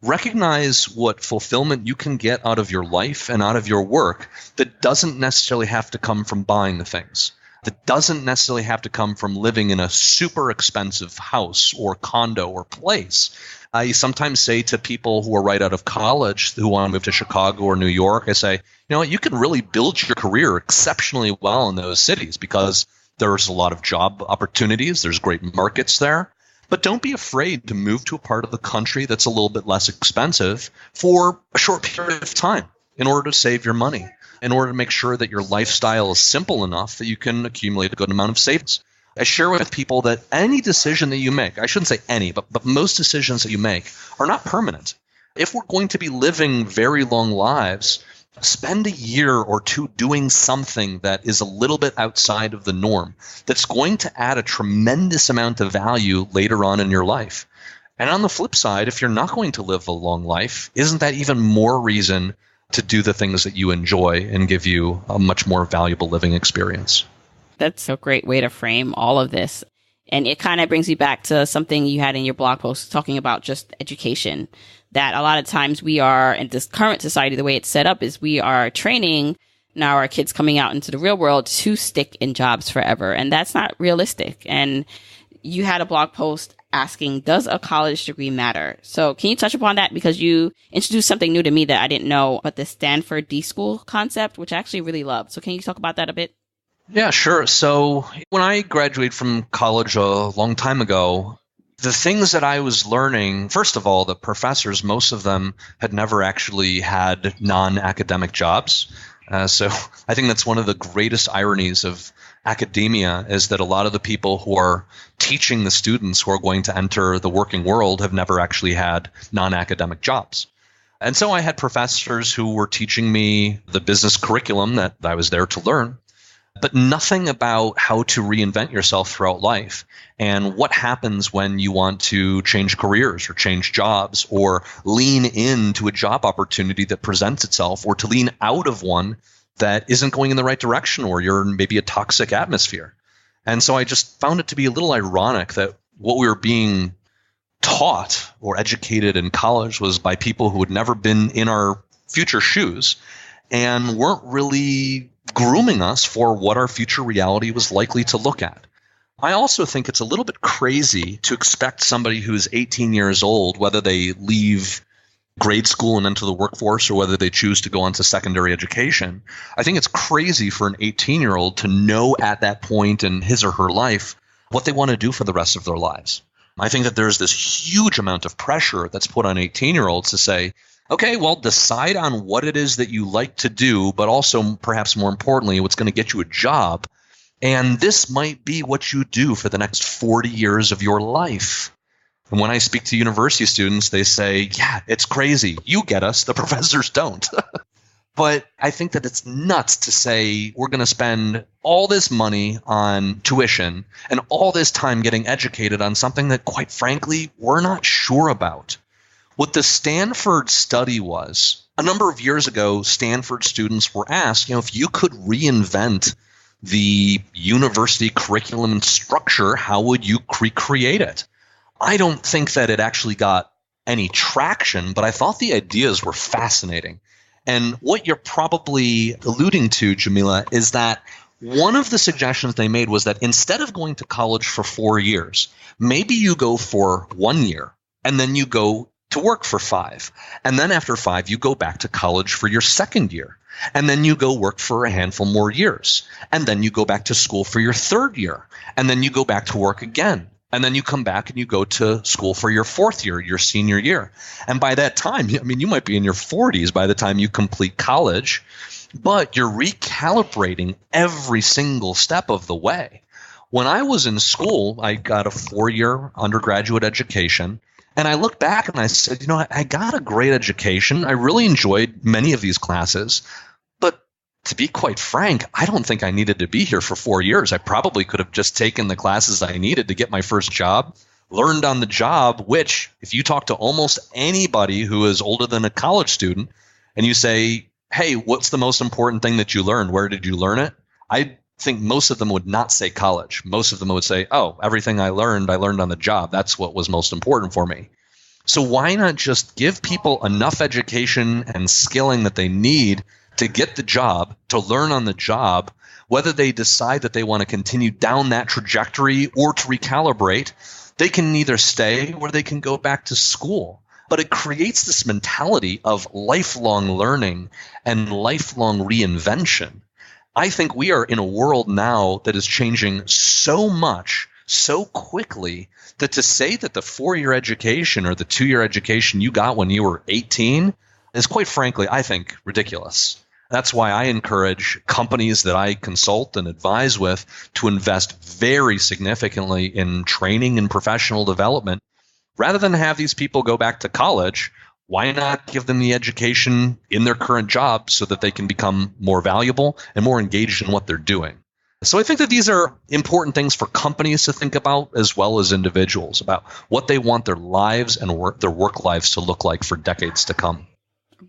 recognize what fulfillment you can get out of your life and out of your work that doesn't necessarily have to come from buying the things, that doesn't necessarily have to come from living in a super expensive house or condo or place. I sometimes say to people who are right out of college who want to move to Chicago or New York, I say, you know what, you can really build your career exceptionally well in those cities because there's a lot of job opportunities, there's great markets there. But don't be afraid to move to a part of the country that's a little bit less expensive for a short period of time in order to save your money, in order to make sure that your lifestyle is simple enough that you can accumulate a good amount of savings. I share with people that any decision that you make, I shouldn't say any, but most decisions that you make are not permanent. If we're going to be living very long lives, spend a year or two doing something that is a little bit outside of the norm that's going to add a tremendous amount of value later on in your life. And on the flip side, if you're not going to live a long life, isn't that even more reason to do the things that you enjoy and give you a much more valuable living experience? That's a great way to frame all of this. And it kind of brings you back to something you had in your blog post talking about just education, that a lot of times we are, in this current society, the way it's set up is we are training now our kids coming out into the real world to stick in jobs forever. And that's not realistic. And you had a blog post asking, does a college degree matter? So can you touch upon that? Because you introduced something new to me that I didn't know, but the Stanford D-School concept, which I actually really love. So can you talk about that a bit? Yeah, sure. So when I graduated from college a long time ago, the things that I was learning, first of all, the professors, most of them had never actually had non-academic jobs. So I think that's one of the greatest ironies of academia is that a lot of the people who are teaching the students who are going to enter the working world have never actually had non-academic jobs. And so I had professors who were teaching me the business curriculum that I was there to learn, but nothing about how to reinvent yourself throughout life and what happens when you want to change careers or change jobs or lean into a job opportunity that presents itself or to lean out of one that isn't going in the right direction or you're in maybe a toxic atmosphere. And so I just found it to be a little ironic that what we were being taught or educated in college was by people who had never been in our future shoes and weren't really grooming us for what our future reality was likely to look at. I also think it's a little bit crazy to expect somebody who's 18 years old, whether they leave grade school and enter the workforce or whether they choose to go on to secondary education. I think it's crazy for an 18-year-old to know at that point in his or her life what they want to do for the rest of their lives. I think that there's this huge amount of pressure that's put on 18-year-olds to say, okay, well, decide on what it is that you like to do, but also perhaps more importantly, what's going to get you a job. And this might be what you do for the next 40 years of your life. And when I speak to university students, they say, yeah, it's crazy. You get us. The professors don't. But I think that it's nuts to say we're going to spend all this money on tuition and all this time getting educated on something that, quite frankly, we're not sure about. What the Stanford study was, a number of years ago, Stanford students were asked, if you could reinvent the university curriculum and structure, how would you recreate it? I don't think that it actually got any traction, but I thought the ideas were fascinating. And what you're probably alluding to, Jamila, is that one of the suggestions they made was that instead of going to college for 4 years, maybe you go for 1 year and then you go to work for 5. And then after 5, you go back to college for your second year. And then you go work for a handful more years. And then you go back to school for your third year. And then you go back to work again. And then you come back and you go to school for your fourth year, your senior year. And by that time, you might be in your 40s by the time you complete college, but you're recalibrating every single step of the way. When I was in school, I got a 4-year undergraduate education. And I look back and I said, I got a great education. I really enjoyed many of these classes. But to be quite frank, I don't think I needed to be here for 4 years. I probably could have just taken the classes I needed to get my first job, learned on the job, which if you talk to almost anybody who is older than a college student and you say, hey, what's the most important thing that you learned? Where did you learn it? I think most of them would not say college. Most of them would say, oh, everything I learned on the job. That's what was most important for me. So why not just give people enough education and skilling that they need to get the job, to learn on the job, whether they decide that they want to continue down that trajectory or to recalibrate, they can either stay or they can go back to school. But it creates this mentality of lifelong learning and lifelong reinvention. I think we are in a world now that is changing so much, so quickly, that to say that the 4-year education or the 2-year education you got when you were 18 is, quite frankly, I think, ridiculous. That's why I encourage companies that I consult and advise with to invest very significantly in training and professional development. Rather than have these people go back to college, why not give them the education in their current job so that they can become more valuable and more engaged in what they're doing? So I think that these are important things for companies to think about, as well as individuals, about what they want their lives and their work lives to look like for decades to come.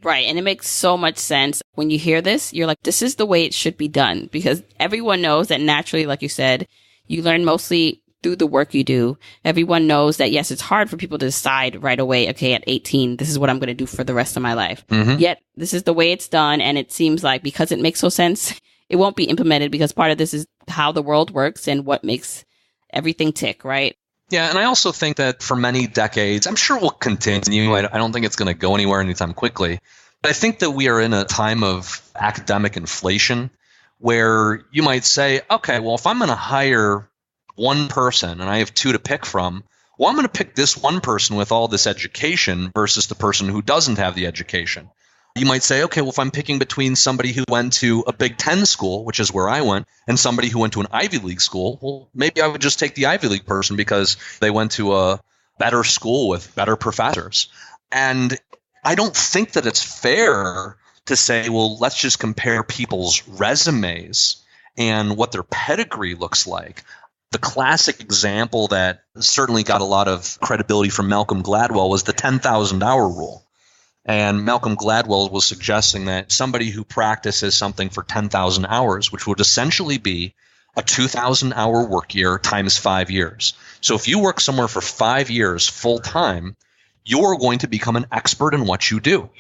Right. And it makes so much sense. When you hear this, you're like, this is the way it should be done, because everyone knows that naturally, like you said, you learn mostly through the work you do. Everyone knows that, yes, it's hard for people to decide right away, okay, at 18, this is what I'm going to do for the rest of my life. Mm-hmm. Yet this is the way it's done. And it seems like, because it makes so sense, it won't be implemented, because part of this is how the world works and what makes everything tick, right? Yeah, and I also think that for many decades, I'm sure it will continue. I don't think it's going to go anywhere anytime quickly. But I think that we are in a time of academic inflation where you might say, okay, well, if I'm going to hire one person and I have 2 to pick from, well, I'm going to pick this one person with all this education versus the person who doesn't have the education. You might say, okay, well, if I'm picking between somebody who went to a Big Ten school, which is where I went, and somebody who went to an Ivy League school, well, maybe I would just take the Ivy League person because they went to a better school with better professors. And I don't think that it's fair to say, well, let's just compare people's resumes and what their pedigree looks like. The classic example that certainly got a lot of credibility from Malcolm Gladwell was the 10,000-hour rule. And Malcolm Gladwell was suggesting that somebody who practices something for 10,000 hours, which would essentially be a 2,000-hour work year times 5 years. So if you work somewhere for 5 years full time, you're going to become an expert in what you do.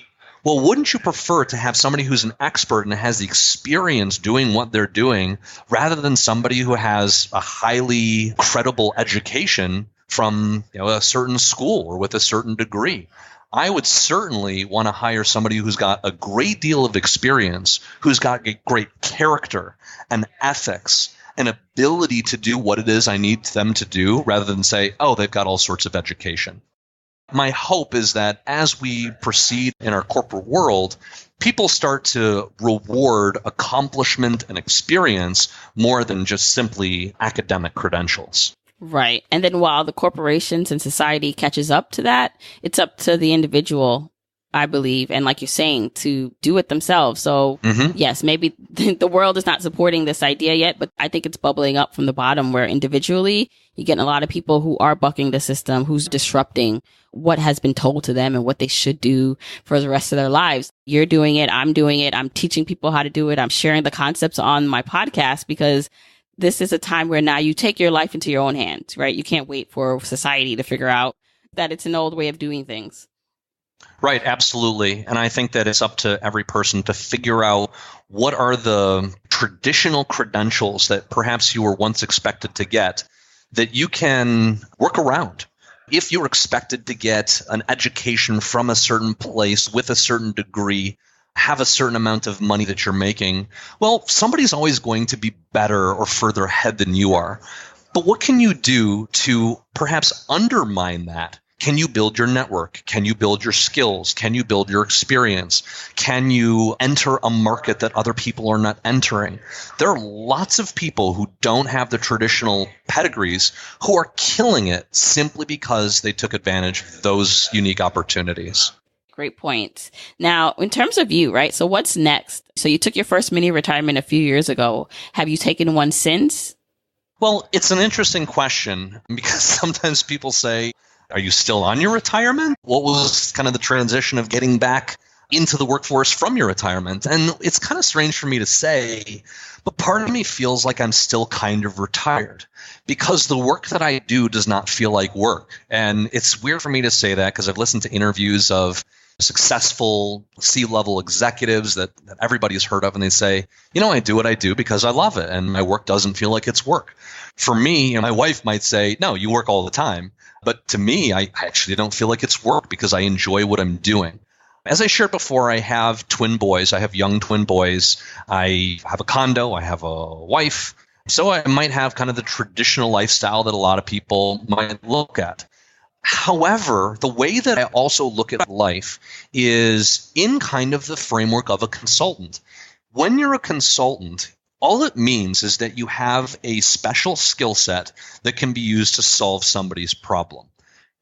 Well, wouldn't you prefer to have somebody who's an expert and has the experience doing what they're doing rather than somebody who has a highly credible education from a certain school or with a certain degree? I would certainly want to hire somebody who's got a great deal of experience, who's got a great character and ethics and ability to do what it is I need them to do, rather than say, oh, they've got all sorts of education. My hope is that as we proceed in our corporate world, people start to reward accomplishment and experience more than just simply academic credentials. Right. And then while the corporations and society catches up to that, it's up to the individual, I believe, and like you're saying, to do it themselves. So yes, maybe the world is not supporting this idea yet, but I think it's bubbling up from the bottom, where individually you're getting a lot of people who are bucking the system, who's disrupting what has been told to them and what they should do for the rest of their lives. You're doing it. I'm doing it. I'm teaching people how to do it. I'm sharing the concepts on my podcast, because this is a time where now you take your life into your own hands, right? You can't wait for society to figure out that it's an old way of doing things. Right, absolutely. And I think that it's up to every person to figure out what are the traditional credentials that perhaps you were once expected to get that you can work around. If you're expected to get an education from a certain place with a certain degree, have a certain amount of money that you're making, well, somebody's always going to be better or further ahead than you are. But what can you do to perhaps undermine that? Can you build your network? Can you build your skills? Can you build your experience? Can you enter a market that other people are not entering? There are lots of people who don't have the traditional pedigrees who are killing it simply because they took advantage of those unique opportunities. Great point. Now, in terms of you, right? So what's next? So you took your first mini retirement a few years ago. Have you taken one since? Well, it's an interesting question, because sometimes people say, are you still on your retirement? What was kind of the transition of getting back into the workforce from your retirement. And it's kind of strange for me to say, but part of me feels like I'm still kind of retired because the work that I do does not feel like work. And it's weird for me to say that because I've listened to interviews of successful C-level executives that everybody's heard of, and they say, I do what I do because I love it, and my work doesn't feel like it's work. For me, and my wife might say, no, you work all the time. But to me, I actually don't feel like it's work because I enjoy what I'm doing. As I shared before, I have twin boys. I have young twin boys. I have a condo. I have a wife. So I might have kind of the traditional lifestyle that a lot of people might look at. However, the way that I also look at life is in kind of the framework of a consultant. When you're a consultant, all it means is that you have a special skill set that can be used to solve somebody's problem.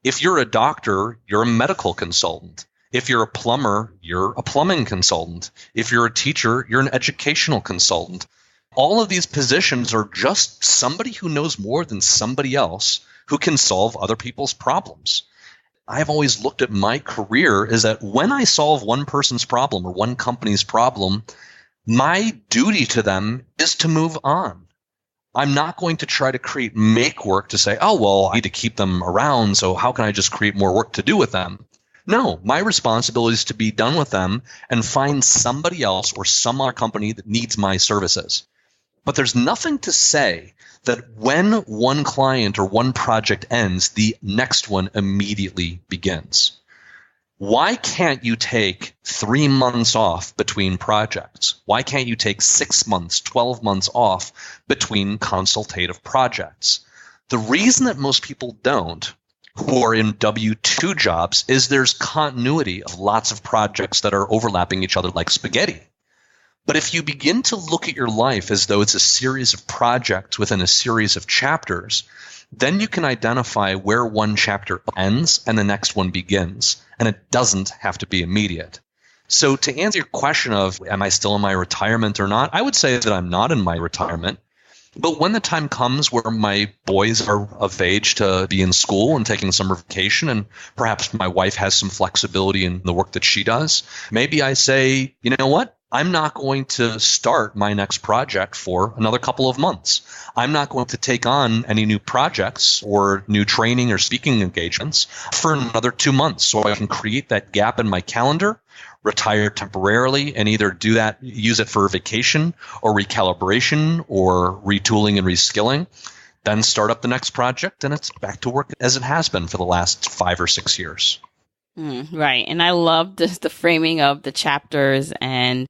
If you're a doctor, you're a medical consultant. If you're a plumber, you're a plumbing consultant. If you're a teacher, you're an educational consultant. All of these positions are just somebody who knows more than somebody else who can solve other people's problems. I've always looked at my career is that when I solve one person's problem or one company's problem, my duty to them is to move on. I'm not going to try to make work to say, oh, well, I need to keep them around, so how can I just create more work to do with them? No, my responsibility is to be done with them and find somebody else or some other company that needs my services. But there's nothing to say that when one client or one project ends, the next one immediately begins. Why can't you take 3 months off between projects? Why can't you take 6 months, 12 months off between consultative projects? The reason that most people don't, who are in W-2 jobs, is there's continuity of lots of projects that are overlapping each other like spaghetti. But if you begin to look at your life as though it's a series of projects within a series of chapters, then you can identify where one chapter ends and the next one begins. And it doesn't have to be immediate. So to answer your question of, am I still in my retirement or not? I would say that I'm not in my retirement. But when the time comes where my boys are of age to be in school and taking summer vacation, and perhaps my wife has some flexibility in the work that she does, maybe I say, you know what? I'm not going to start my next project for another couple of months. I'm not going to take on any new projects or new training or speaking engagements for another 2 months so I can create that gap in my calendar, retire temporarily, and either do that, use it for vacation or recalibration or retooling and reskilling, then start up the next project, and it's back to work as it has been for the last 5 or 6 years. Right. And I love the framing of the chapters and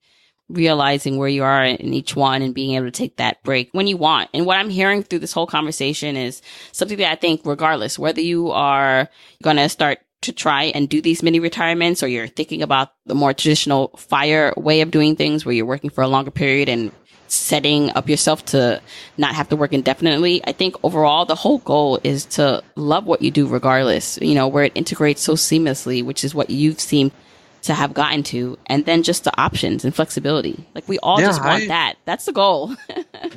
realizing where you are in each one and being able to take that break when you want. And what I'm hearing through this whole conversation is something that I think, regardless, whether you are going to start to try and do these mini retirements or you're thinking about the more traditional FIRE way of doing things where you're working for a longer period and setting up yourself to not have to work indefinitely. I think overall, the whole goal is to love what you do regardless, where it integrates so seamlessly, which is what you've seemed to have gotten to. And then just the options and flexibility. Like we all just want that. That's the goal.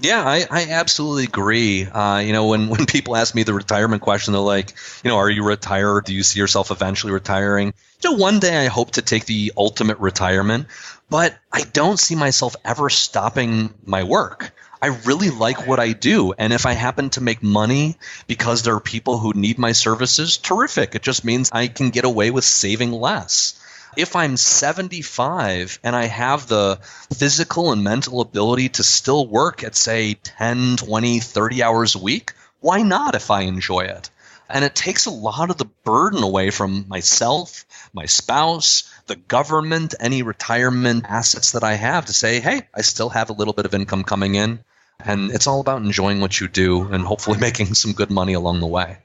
Yeah, I absolutely agree. When people ask me the retirement question, they're like, are you retired? Do you see yourself eventually retiring? One day I hope to take the ultimate retirement, but I don't see myself ever stopping my work. I really like what I do. And if I happen to make money because there are people who need my services, terrific. It just means I can get away with saving less. If I'm 75 and I have the physical and mental ability to still work at, say, 10, 20, 30 hours a week, why not if I enjoy it? And it takes a lot of the burden away from myself, my spouse, the government, any retirement assets that I have to say, hey, I still have a little bit of income coming in. And it's all about enjoying what you do and hopefully making some good money along the way.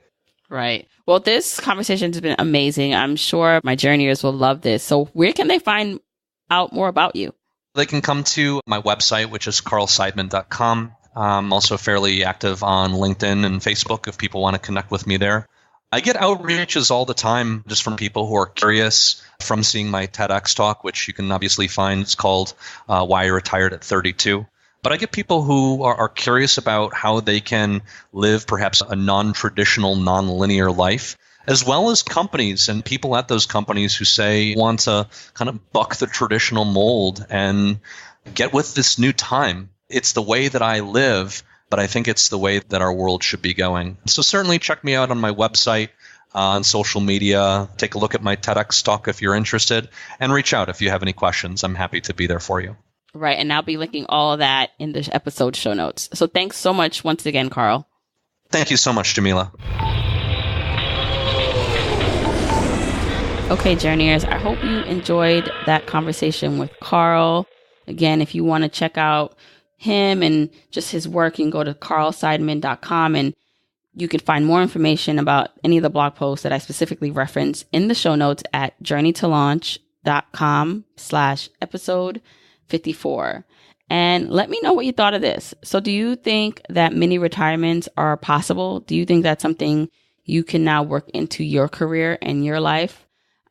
Right. Well, this conversation has been amazing. I'm sure my journeyers will love this. So where can they find out more about you? They can come to my website, which is carlseidman.com. I'm also fairly active on LinkedIn and Facebook if people want to connect with me there. I get outreaches all the time just from people who are curious from seeing my TEDx talk, which you can obviously find. It's called Why I Retired at 32. But I get people who are curious about how they can live perhaps a non-traditional, non-linear life. as well as companies and people at those companies who say want to kind of buck the traditional mold and get with this new time. It's the way that I live, but I think it's the way that our world should be going. So certainly check me out on my website, on social media. Take a look at my TEDx talk if you're interested, and reach out if you have any questions. I'm happy to be there for you. Right. And I'll be linking all of that in the episode show notes. So thanks so much once again, Carl. Thank you so much, Jamila. Okay, Journeyers, I hope you enjoyed that conversation with Carl. Again, if you want to check out him and just his work, you can go to carlseidman.com, and you can find more information about any of the blog posts that I specifically reference in the show notes at journeytolaunch.com/episode 54. And let me know what you thought of this. So do you think that mini retirements are possible? Do you think that's something you can now work into your career and your life?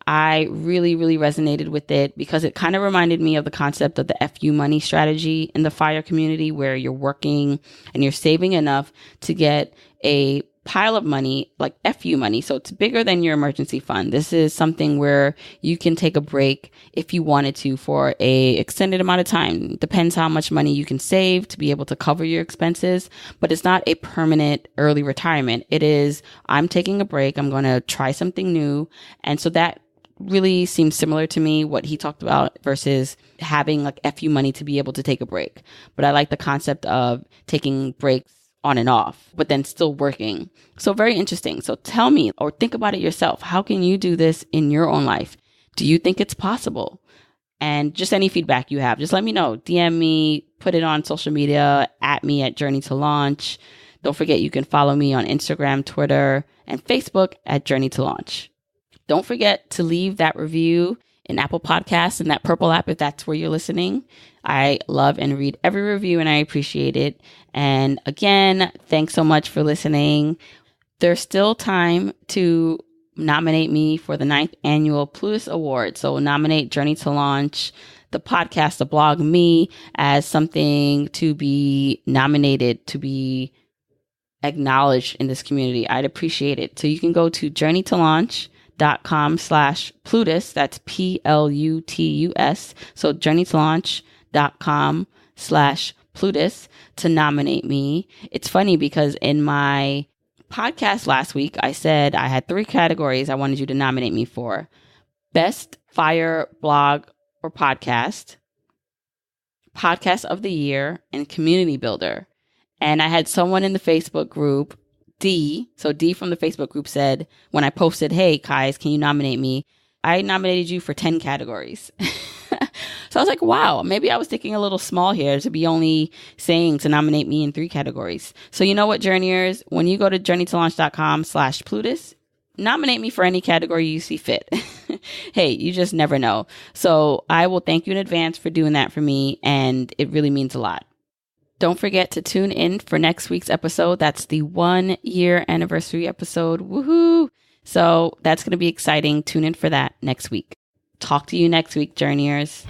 I really, really resonated with it because it kind of reminded me of the concept of the FU money strategy in the FIRE community, where you're working and you're saving enough to get a pile of money, like FU money. So it's bigger than your emergency fund. This is something where you can take a break if you wanted to for a extended amount of time. Depends how much money you can save to be able to cover your expenses, but it's not a permanent early retirement. It is, I'm taking a break. I'm going to try something new. And so that really seems similar to me, what he talked about, versus having like FU money to be able to take a break. But I like the concept of taking breaks on and off, but then still working. So very interesting. So tell me, or think about it yourself. How can you do this in your own life? Do you think it's possible? And just any feedback you have, just let me know. DM me, put it on social media, at me at Journey to Launch. Don't forget, you can follow me on Instagram, Twitter, and Facebook at Journey to Launch. Don't forget to leave that review in Apple Podcasts and that purple app if that's where you're listening. I love and read every review and I appreciate it. And again, thanks so much for listening. There's still time to nominate me for the 9th annual Plutus Award. So nominate Journey to Launch, the podcast, the blog, me as something to be nominated, to be acknowledged in this community. I'd appreciate it. So you can go to journeytolaunch.com/Plutus. That's PLUTUS. So journeytolaunch.com/Plutus to nominate me. It's funny because in my podcast last week, I said I had 3 categories I wanted you to nominate me for: Best FIRE blog or podcast, Podcast of the Year, and Community Builder. And I had someone in the Facebook group, D from the Facebook group, said, when I posted, hey, Kais, can you nominate me? I nominated you for 10 categories. So I was like, wow, maybe I was thinking a little small here to be only saying to nominate me in 3 categories. So you know what, Journeyers, when you go to journeytolaunch.com/Plutus, nominate me for any category you see fit. Hey, you just never know. So I will thank you in advance for doing that for me, and it really means a lot. Don't forget to tune in for next week's episode. That's the 1-year anniversary episode. Woohoo! So that's going to be exciting. Tune in for that next week. Talk to you next week, Journeyers.